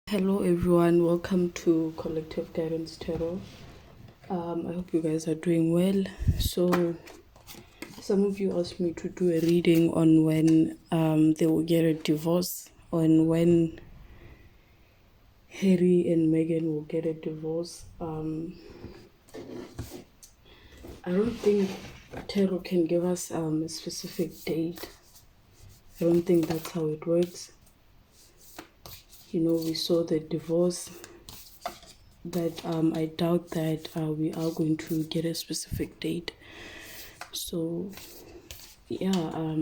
Hello everyone, welcome to Collective Guidance Tarot. I hope you guys are doing well. So some of you asked me to do a reading on when they will get a divorce, on when Harry and Meghan will get a divorce. I don't think tarot can give us a specific date. I don't think that's how it works. We saw the divorce, but I doubt that we are going to get a specific date. So yeah,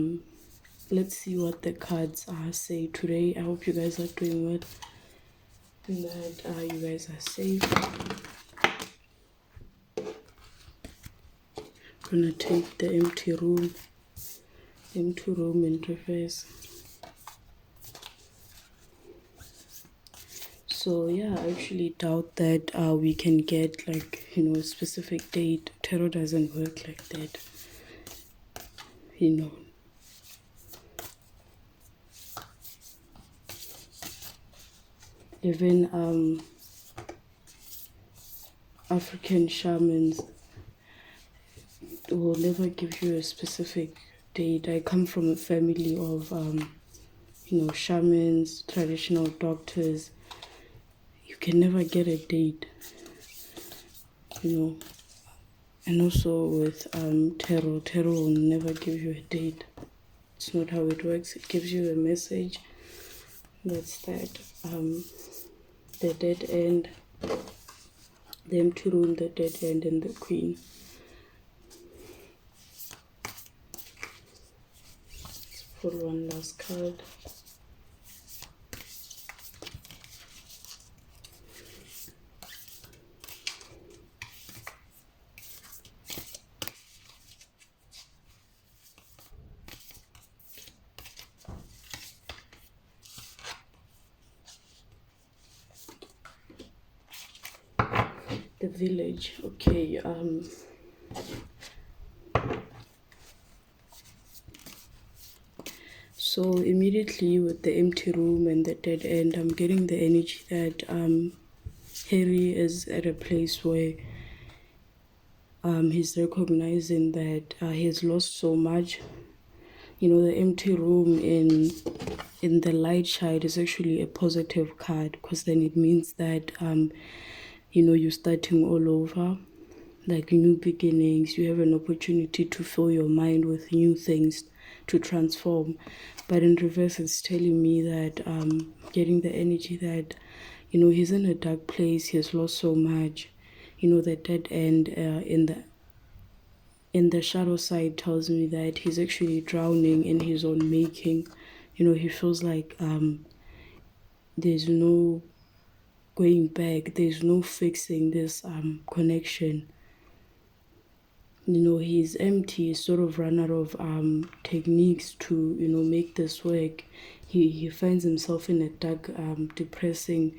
let's see what the cards say today. I hope you guys are doing well and that you guys are safe. I'm gonna take the empty room in reverse. So yeah, I actually doubt that we can get a specific date. Tarot doesn't work like that. Even African shamans will never give you a specific date. I come from a family of shamans, traditional doctors. You can never get a date, and also with tarot will never give you a date. It's not how it works. It gives you a message. That's that. The dead end, the empty room, the dead end, and the queen. Let's pull one last card. The village. Okay. So immediately with the empty room and the dead end, I'm getting the energy that Harry is at a place where he's recognizing that he has lost so much. The empty room in the light side is actually a positive card, because then it means that you're starting all over, like new beginnings. You have an opportunity to fill your mind with new things to transform. But in reverse, it's telling me that getting the energy that he's in a dark place. He has lost so much. The dead end in the shadow side tells me that he's actually drowning in his own making. He feels like there's no going back, there's no fixing this connection. He's empty, he's sort of run out of techniques to make this work. He finds himself in a dark, depressing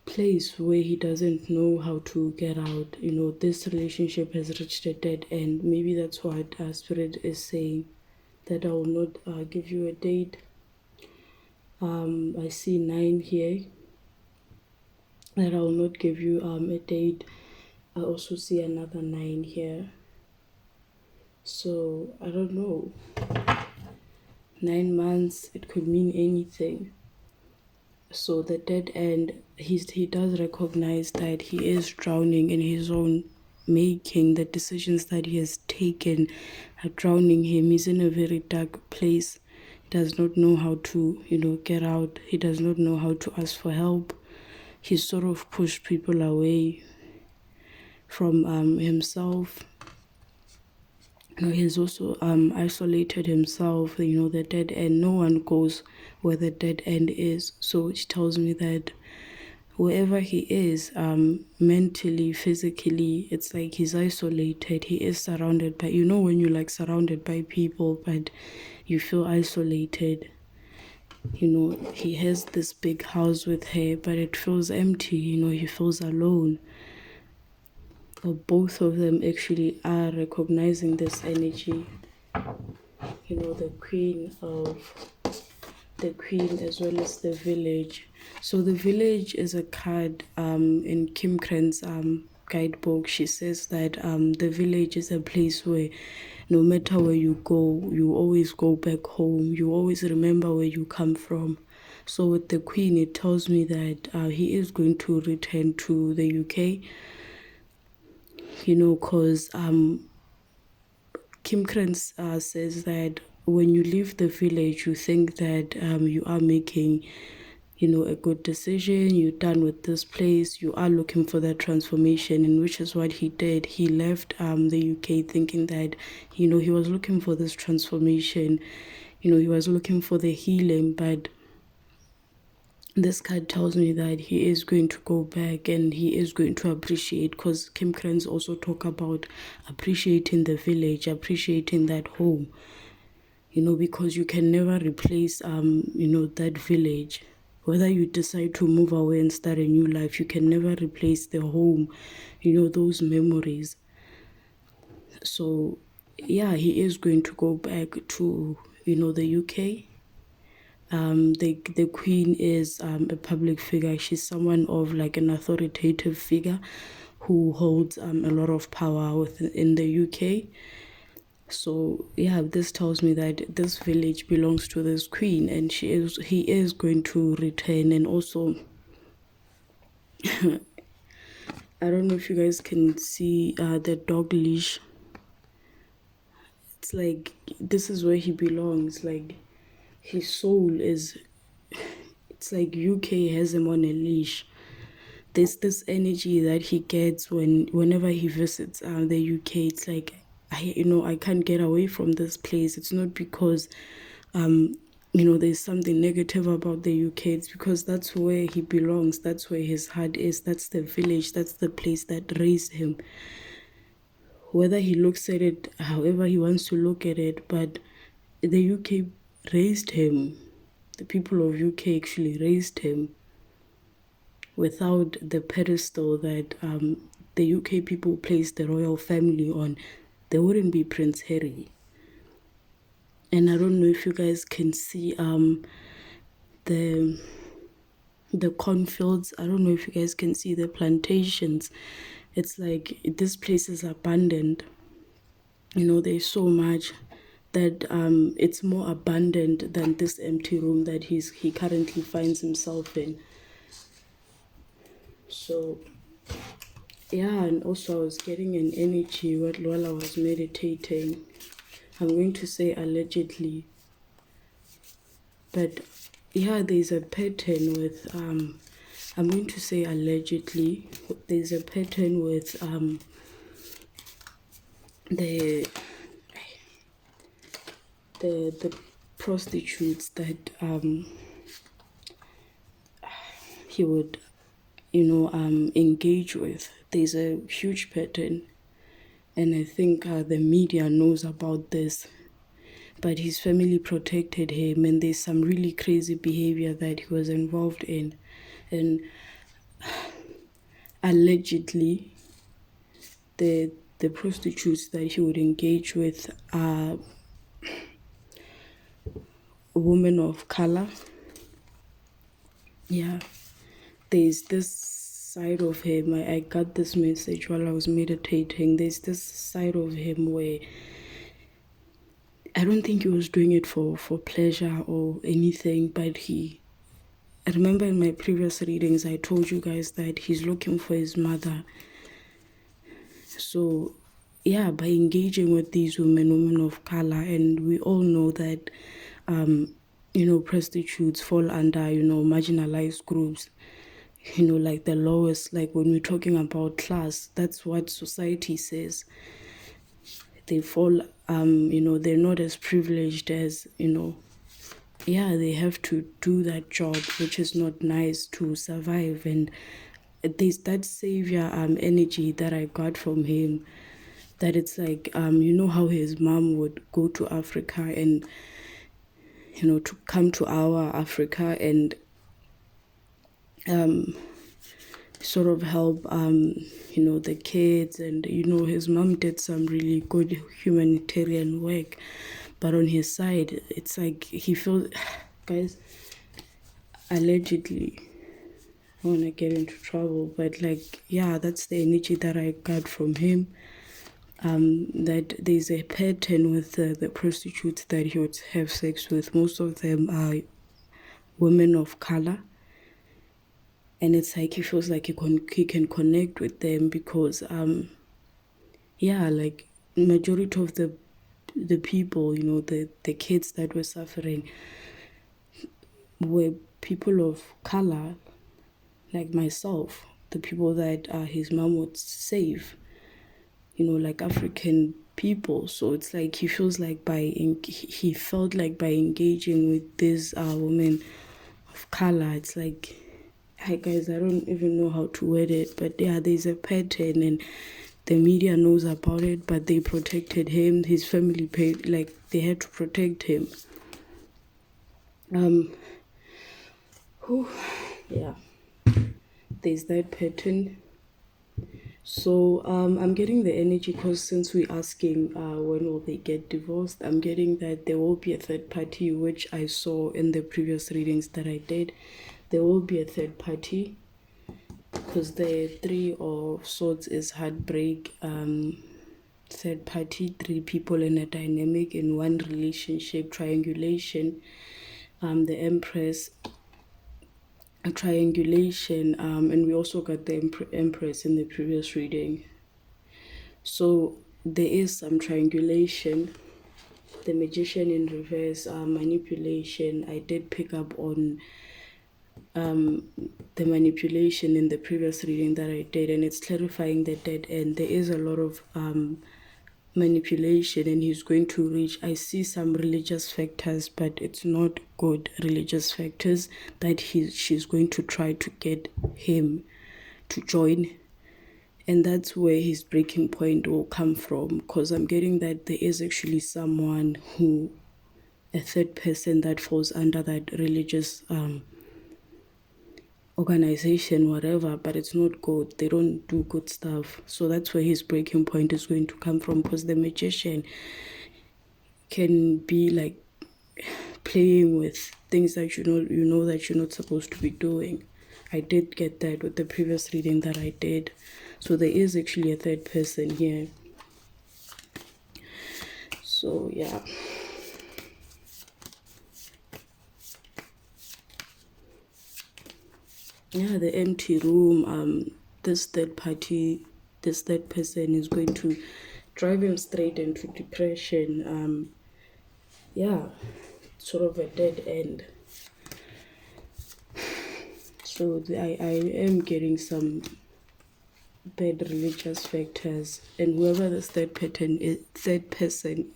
place where he doesn't know how to get out. This relationship has reached a dead end. Maybe that's what Spirit is saying, that I will not give you a date. I see 9 here, that I will not give you a date. I also see another 9 here. So I don't know, 9 months, it could mean anything. So the dead end, he does recognize that he is drowning in his own making. The decisions that he has taken are drowning him. He's in a very dark place. He does not know how to get out. He does not know how to ask for help. He's sort of pushed people away from himself. He has also isolated himself. The dead end, no one goes where the dead end is. So which tells me that wherever he is, mentally, physically, it's like he's isolated. He is surrounded by, when you're surrounded by people, but you feel isolated. He has this big house with her, but it feels empty. He feels alone. Both of them actually are recognizing this energy. The Queen of the Queen as well as the Village. So the Village is a card in Kim Kran's guidebook. She says that the village is a place where no matter where you go, you always go back home. You always remember where you come from. So with the Queen, it tells me that he is going to return to the UK, because Kim Krantz says that when you leave the village, you think that you are making, a good decision, you're done with this place, you are looking for that transformation, and which is what he did. He left the UK thinking that, he was looking for this transformation, he was looking for the healing, but this card tells me that he is going to go back and he is going to appreciate, because Kim Kranz also talk about appreciating the village, appreciating that home, because you can never replace, that village. Whether you decide to move away and start a new life, you can never replace the home, those memories. So, yeah, he is going to go back to, the UK. The Queen is a public figure. She's someone of like an authoritative figure who holds a lot of power in the UK. So yeah, this tells me that this village belongs to this Queen, and he is going to return. And also, I don't know if you guys can see the dog leash. It's like this is where he belongs. Like his soul is, it's like UK has him on a leash. There's this energy that he gets whenever he visits the UK. It's like I can't get away from this place. It's not because there's something negative about the UK. It's because that's where he belongs. That's where his heart is. That's the village. That's the place that raised him. Whether he looks at it however he wants to look at it, but the UK raised him. The people of UK actually raised him. Without the pedestal that the UK people placed the royal family on, there wouldn't be Prince Harry. And I don't know if you guys can see the cornfields. I don't know if you guys can see the plantations. It's like this place is abundant. There's so much that it's more abundant than this empty room that he currently finds himself in. So yeah, and also I was getting an energy while I was meditating. I'm going to say allegedly, but yeah, there's a pattern with I'm going to say allegedly. There's a pattern with the prostitutes that he would engage with. There's a huge pattern, and I think the media knows about this, but his family protected him, and there's some really crazy behavior that he was involved in. And allegedly the prostitutes that he would engage with are women of color. Yeah, there's this side of him. I got this message while I was meditating. There's this side of him where I don't think he was doing it for pleasure or anything, but I remember in my previous readings I told you guys that he's looking for his mother. So yeah, by engaging with these women of color, and we all know that prostitutes fall under marginalized groups, like the lowest, like when we're talking about class, that's what society says. They fall they're not as privileged as they have to do that job, which is not nice to survive. And there's that savior energy that I got from him, that it's like how his mom would go to Africa and to come to our Africa and sort of help the kids. And his mom did some really good humanitarian work, but on his side it's like he feels guys, allegedly, I want to get into trouble, but like, yeah, that's the energy that I got from him. That there's a pattern with the prostitutes that he would have sex with. Most of them are women of color, and it's like he feels like he can connect with them because yeah, like majority of the people, you know, the kids that were suffering were people of color, like myself, the people that his mom would save, you know, like African people. So it's like he feels like he felt like by engaging with this women of color, it's like, hi guys, I don't even know how to word it, but yeah, there's a pattern, and the media knows about it, but they protected him. His family paid, like they had to protect him. Yeah, there's that pattern. So I'm getting the energy because since we're asking when will they get divorced, I'm getting that there will be a third party, which I saw in the previous readings that I did. There will be a third party because the Three of Swords is heartbreak. Third party, three people in a dynamic in one relationship, triangulation. The Empress, a triangulation, and we also got the Empress in the previous reading. So there is some triangulation. The Magician in reverse, manipulation. I did pick up on the manipulation in the previous reading that I did, and it's clarifying the dead end. There is a lot of manipulation, and he's going to reach, I see some religious factors, but it's not good religious factors that she's going to try to get him to join, and that's where his breaking point will come from, because I'm getting that there is actually someone who, a third person that falls under that religious organization, whatever, but it's not good. They don't do good stuff. So that's where his breaking point is going to come from, because the Magician can be like playing with things that you know that you're not supposed to be doing. I did get that with the previous reading that I did. So there is actually a third person here. So yeah. Yeah, the empty room, this third person is going to drive him straight into depression. Yeah, sort of a dead end. So I am getting some bad religious factors, and whoever this third person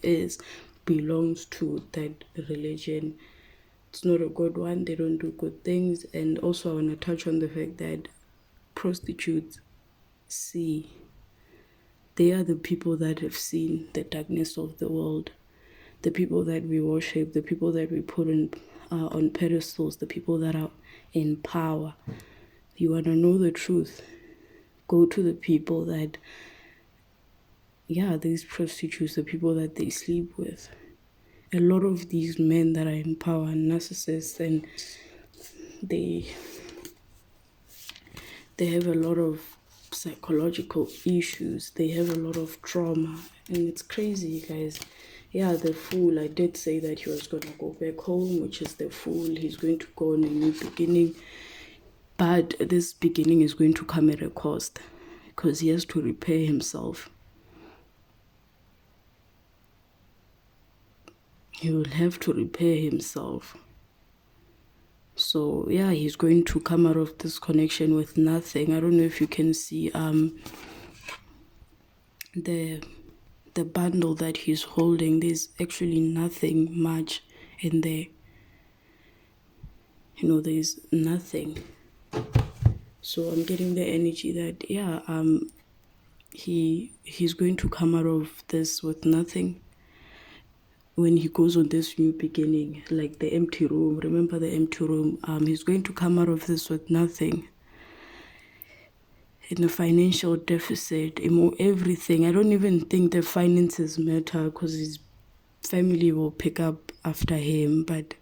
is belongs to that religion. It's not a good one. They don't do good things. And also I want to touch on the fact that prostitutes they are the people that have seen the darkness of the world, the people that we worship, the people that we put on pedestals, the people that are in power. You want to know the truth, go to the people that, yeah, these prostitutes, the people that they sleep with. A lot of these men that are in power are narcissists, and they have a lot of psychological issues. They have a lot of trauma, and it's crazy, guys. Yeah, the Fool, I did say that he was going to go back home, which is the Fool. He's going to go on a new beginning, but this beginning is going to come at a cost, because he has to repair himself. He will have to repair himself. So yeah, he's going to come out of this connection with nothing. I don't know if you can see the bundle that he's holding. There's actually nothing much in there. You know, there's nothing. So I'm getting the energy that, yeah, he's going to come out of this with nothing. When he goes on this new beginning, like the empty room, remember the empty room, he's going to come out of this with nothing, in a financial deficit, everything. I don't even think the finances matter, because his family will pick up after him, but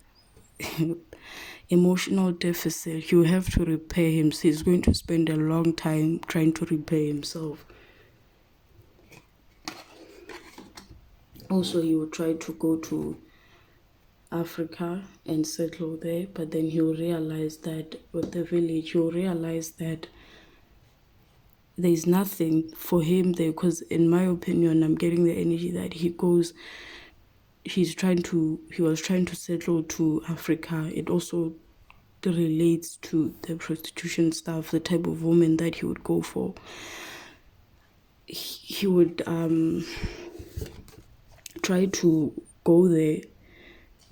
emotional deficit. You have to repair him. So he's going to spend a long time trying to repair himself. Also, he will try to go to Africa and settle there, but then he'll realize that with the village, he'll realize that there's nothing for him there, because in my opinion, I'm getting the energy that he was trying to settle to Africa. It also relates to the prostitution stuff, the type of woman that he would go for. He would try to go there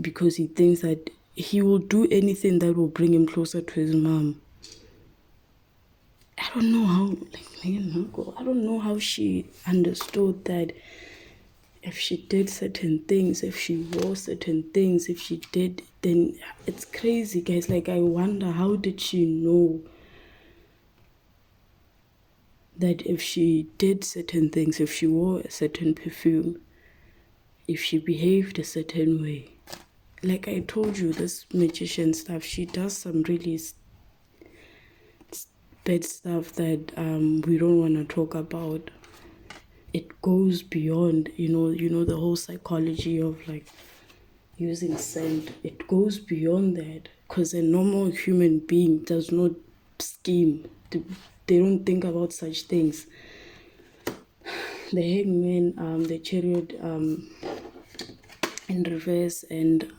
because he thinks that he will do anything that will bring him closer to his mom. I don't know how, I don't know how she understood that if she did certain things, if she wore certain things, if she did, then it's crazy, guys. Like, I wonder, how did she know that if she did certain things, if she wore a certain perfume, if she behaved a certain way? Like I told you, this magician stuff, she does some really bad stuff that we don't want to talk about. It goes beyond, you know, the whole psychology of like using scent. It goes beyond that, because a normal human being does not scheme. They don't think about such things. The Hangman, the Chariot in reverse, and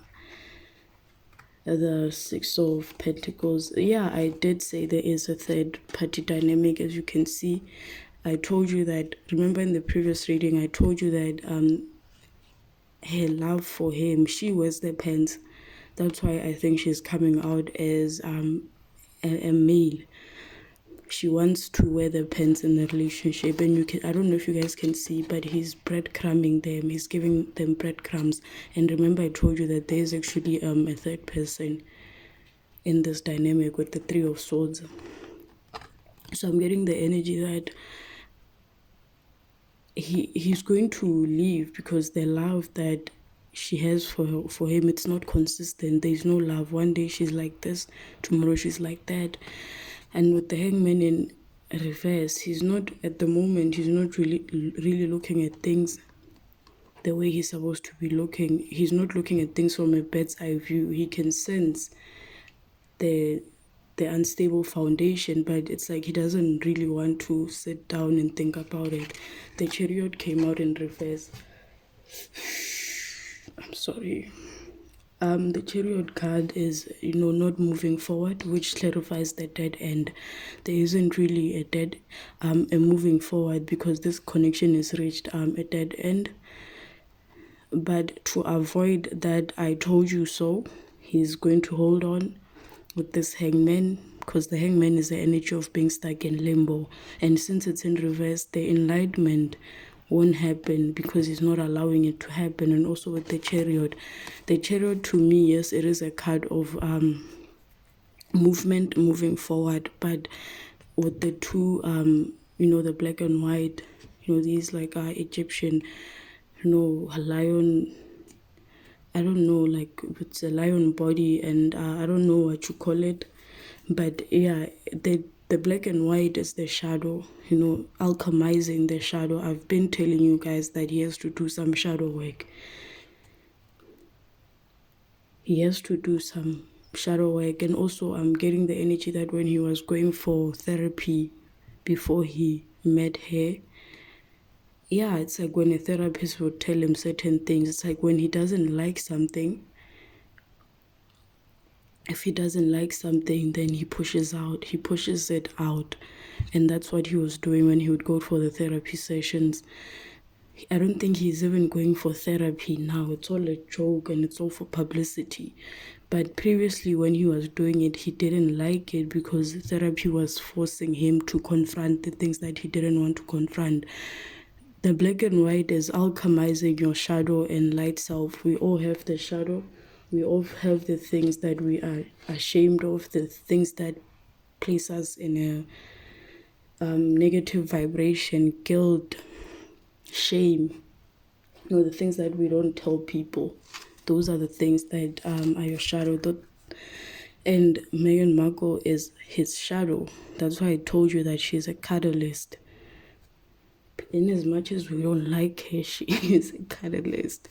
the Six of Pentacles. Yeah, I did say there is a third party dynamic, as you can see. I told you that, remember in the previous reading, I told you that her love for him, she wears the pants. That's why I think she's coming out as a male. She wants to wear the pants in the relationship, and I don't know if you guys can see, but he's breadcrumbing them. He's giving them breadcrumbs. And remember, I told you that there's actually a third person in this dynamic with the Three of Swords. So I'm getting the energy that he's going to leave because the love that she has for him, it's not consistent. There's no love. One day she's like this, tomorrow she's like that. And with the Hangman in reverse, he's not, at the moment, he's not really looking at things the way he's supposed to be looking. He's not looking at things from a bird's eye view. He can sense the unstable foundation, but it's like he doesn't really want to sit down and think about it. The Chariot came out in reverse. I'm sorry. The Chariot card is, not moving forward, which clarifies the dead end. There isn't really a moving forward, because this connection is reached a dead end. But to avoid that, I told you so, he's going to hold on with this Hangman, because the Hangman is the energy of being stuck in limbo. And since it's in reverse, the enlightenment won't happen because he's not allowing it to happen. And also with the Chariot to me, yes, it is a card of movement, moving forward. But with the two, the black and white, these like Egyptian, a lion, I don't know, like it's a lion body, and I don't know what you call it, but yeah, the black and white is the shadow, alchemizing the shadow. I've been telling you guys that he has to do some shadow work. He has to do some shadow work. And also I'm getting the energy that when he was going for therapy before he met her, yeah, it's like when a therapist would tell him certain things, it's like when he doesn't like something, if he doesn't like something, then he pushes it out. And that's what he was doing when he would go for the therapy sessions. I don't think he's even going for therapy now. It's all a joke and it's all for publicity. But previously when he was doing it, he didn't like it because therapy was forcing him to confront the things that he didn't want to confront. The black and white is alchemizing your shadow and light self. We all have the shadow. We all have the things that we are ashamed of, the things that place us in a negative vibration, guilt, shame. The things that we don't tell people. those are the things that are your shadow. And Meghan Markle is his shadow. That's why I told you that she's a catalyst. In as much as we don't like her, she is a catalyst.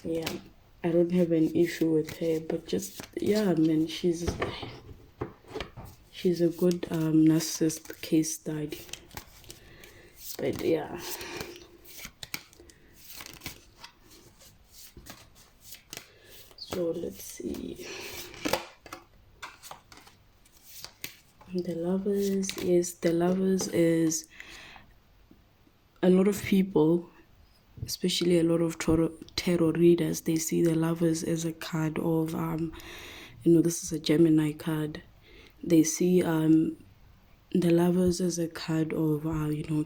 Yeah, I don't have an issue with her, but just, yeah, man, she's a good narcissist case study. But yeah. So let's see. The Lovers, yes, the Lovers is a lot of people, especially a lot of tarot readers, they see the Lovers as a card of, this is a Gemini card. They see the Lovers as a card of,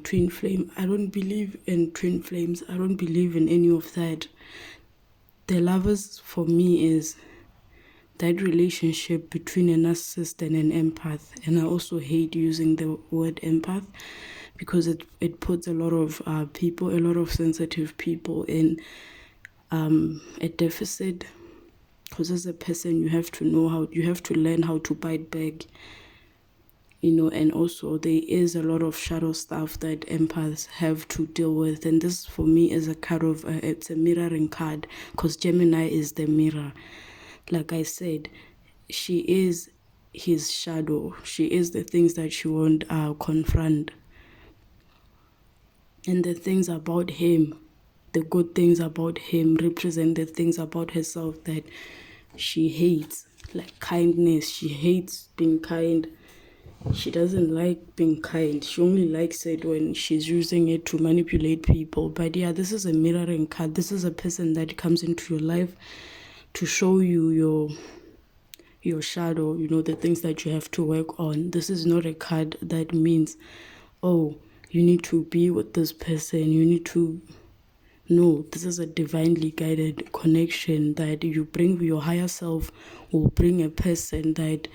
twin flame. I don't believe in twin flames. I don't believe in any of that. The Lovers for me is that relationship between a narcissist and an empath. And I also hate using the word empath because it puts a lot of people, a lot of sensitive people in a deficit. Because as a person, you have to learn how to bite back. And also there is a lot of shadow stuff that empaths have to deal with. And this for me is a card of, it's a mirroring card because Gemini is the mirror. Like I said, she is his shadow. She is the things that she won't confront. And the things about him, the good things about him represent the things about herself that she hates. Like kindness. She hates being kind. She doesn't like being kind. She only likes it when she's using it to manipulate people. But yeah, this is a mirroring card. This is a person that comes into your life to show you your shadow, the things that you have to work on. This is not a card that means, oh, you need to be with this person. No, this is a divinely guided connection that you bring. Your higher self will bring a person that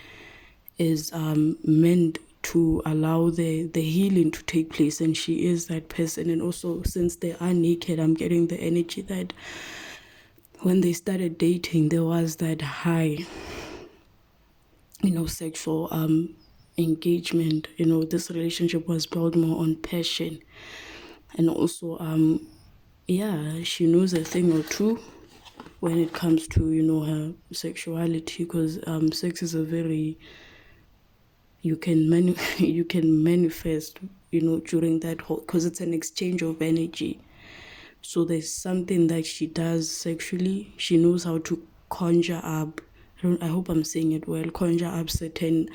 is meant to allow the healing to take place, and she is that person. And also, since they are naked, I'm getting the energy that when they started dating, there was that high, sexual engagement. This relationship was built more on passion. And also, she knows a thing or two when it comes to, her sexuality, because sex is a very, you can manifest, during that whole, because it's an exchange of energy. So there's something that she does sexually. She knows how to conjure up, I hope I'm saying it well, conjure up certain,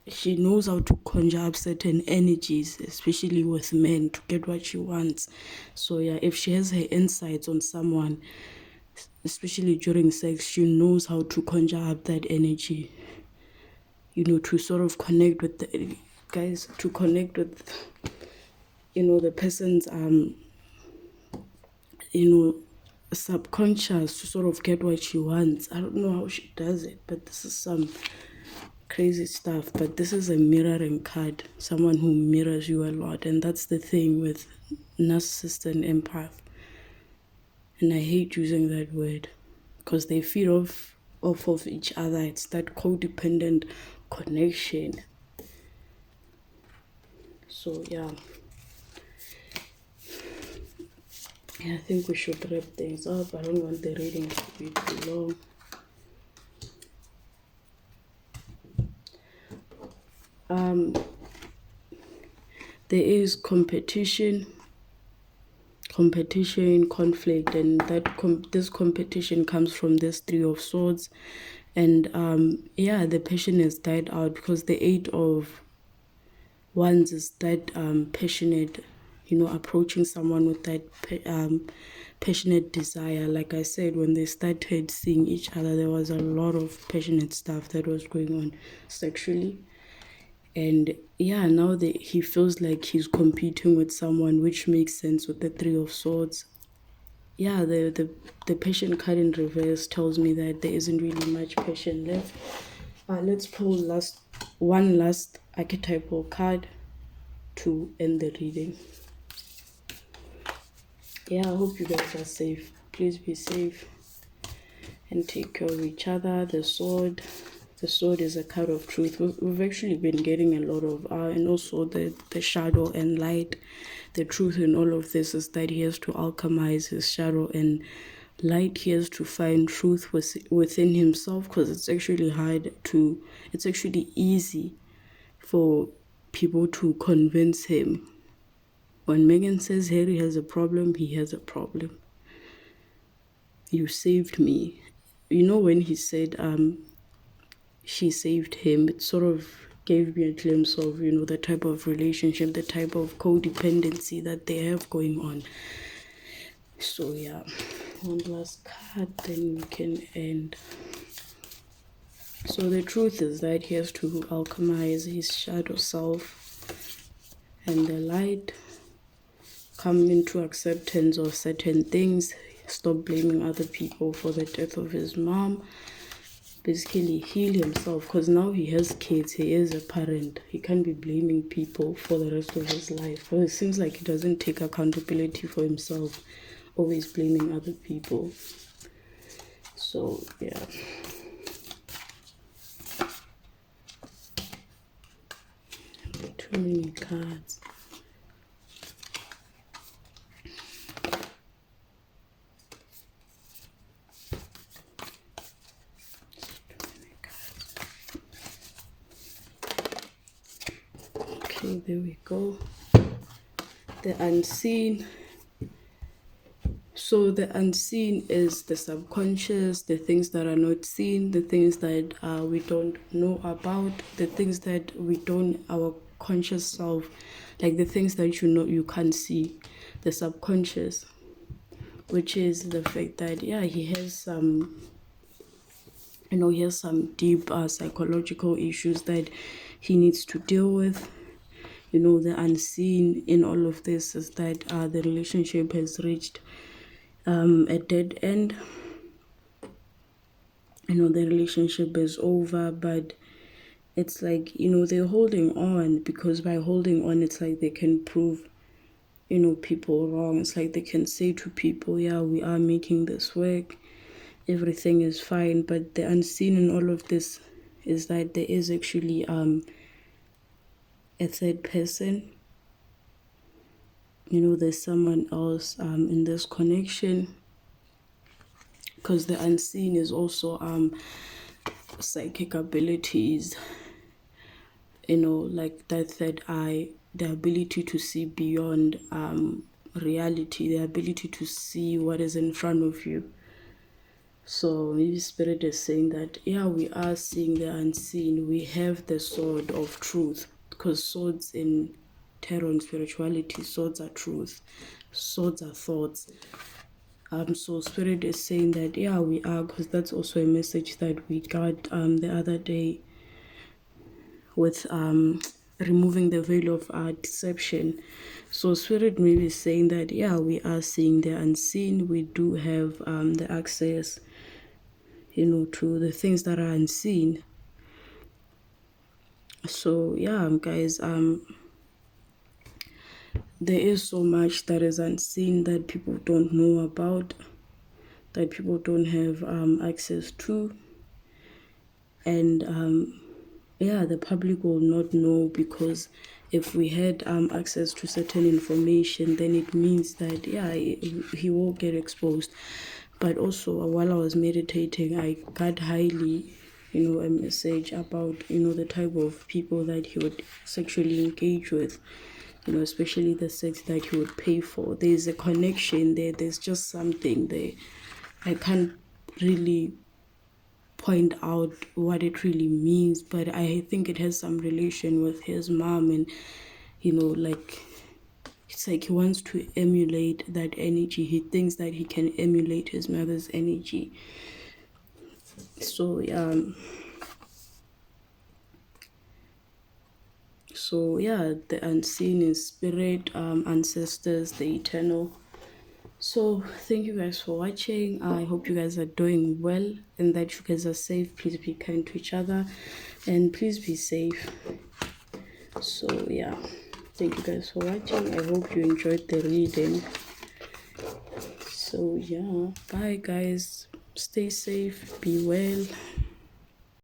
she knows how to conjure up certain energies, especially with men, to get what she wants. So yeah, if she has her insights on someone, especially during sex, she knows how to conjure up that energy, to sort of connect with the guys, to connect with, the person's, subconscious, to sort of get what she wants. I don't know how she does it, but this is some crazy stuff. But this is a mirroring card, someone who mirrors you a lot. And that's the thing with narcissist and empath. And I hate using that word because they feed off of each other. It's that codependent connection. So yeah, I think we should wrap things up. I don't want the reading to be too long. There is competition, conflict, and that this competition comes from this Three of Swords. And the passion has died out because the Eight of Wands is that passionate, approaching someone with that passionate desire. Like I said, when they started seeing each other, there was a lot of passionate stuff that was going on sexually. And now he feels like he's competing with someone, which makes sense with the Three of Swords. The passion card in reverse tells me that there isn't really much passion left. Let's pull one last archetypal card to end the reading. yeah, I hope you guys are safe. Please be safe and take care of each other. The sword is a card of truth. We've actually been getting a lot of and also the shadow and light. The truth in all of this is that he has to alchemize his shadow and light. He has to find truth within himself, because it's actually it's actually easy for people to convince him. When Meghan says Harry has a problem, he has a problem. You saved me. You know, when he said she saved him, it sort of gave me a glimpse of, the type of relationship, the type of codependency that they have going on. So yeah, one last card, then we can end. So the truth is that he has to alchemize his shadow self, and the light come into acceptance of certain things, stop blaming other people for the death of his mom, basically heal himself, because now he has kids, he is a parent, he can't be blaming people for the rest of his life. Well, it seems like he doesn't take accountability for himself, always blaming other people. So yeah, too many cards. Okay, there we go. The unseen. So the unseen is the subconscious, the things that are not seen, the things that we don't know about, the things that our conscious self, like the things that you can't see, the subconscious, which is the fact that, yeah, he has some, he has some deep psychological issues that he needs to deal with. The unseen in all of this is that the relationship has reached a dead end. The relationship is over, but it's like, they're holding on, because by holding on, it's like they can prove, people wrong. It's like they can say to people, yeah, we are making this work, everything is fine. But the unseen in all of this is that there is actually a third person. There's someone else in this connection, because the unseen is also psychic abilities, like that third eye, the ability to see beyond reality, the ability to see what is in front of you. So maybe Spirit is saying that, yeah, we are seeing the unseen. We have the sword of truth, because swords in tarot and spirituality, swords are truth, swords are thoughts. So Spirit is saying that, yeah, we are, because that's also a message that we got the other day with removing the veil of deception. So Spirit maybe is saying that, yeah, we are seeing the unseen. We do have the access, to the things that are unseen. So yeah, guys, there is so much that is unseen that people don't know about, that people don't have access to, and yeah, the public will not know, because if we had access to certain information, then it means that, yeah, he will get exposed. But also, while I was meditating, I got highly, a message about, the type of people that he would sexually engage with, especially the sex that he would pay for. There's a connection there. There's just something there. I can't really point out what it really means, but I think it has some relation with his mom, and like, it's like he wants to emulate that energy. He thinks that he can emulate his mother's energy. So yeah, the unseen is spirit, ancestors, the eternal. So thank you guys for watching. I hope you guys are doing well and that you guys are safe. Please be kind to each other and please be safe. So yeah, thank you guys for watching. I hope you enjoyed the reading. So yeah, bye guys, stay safe, be well.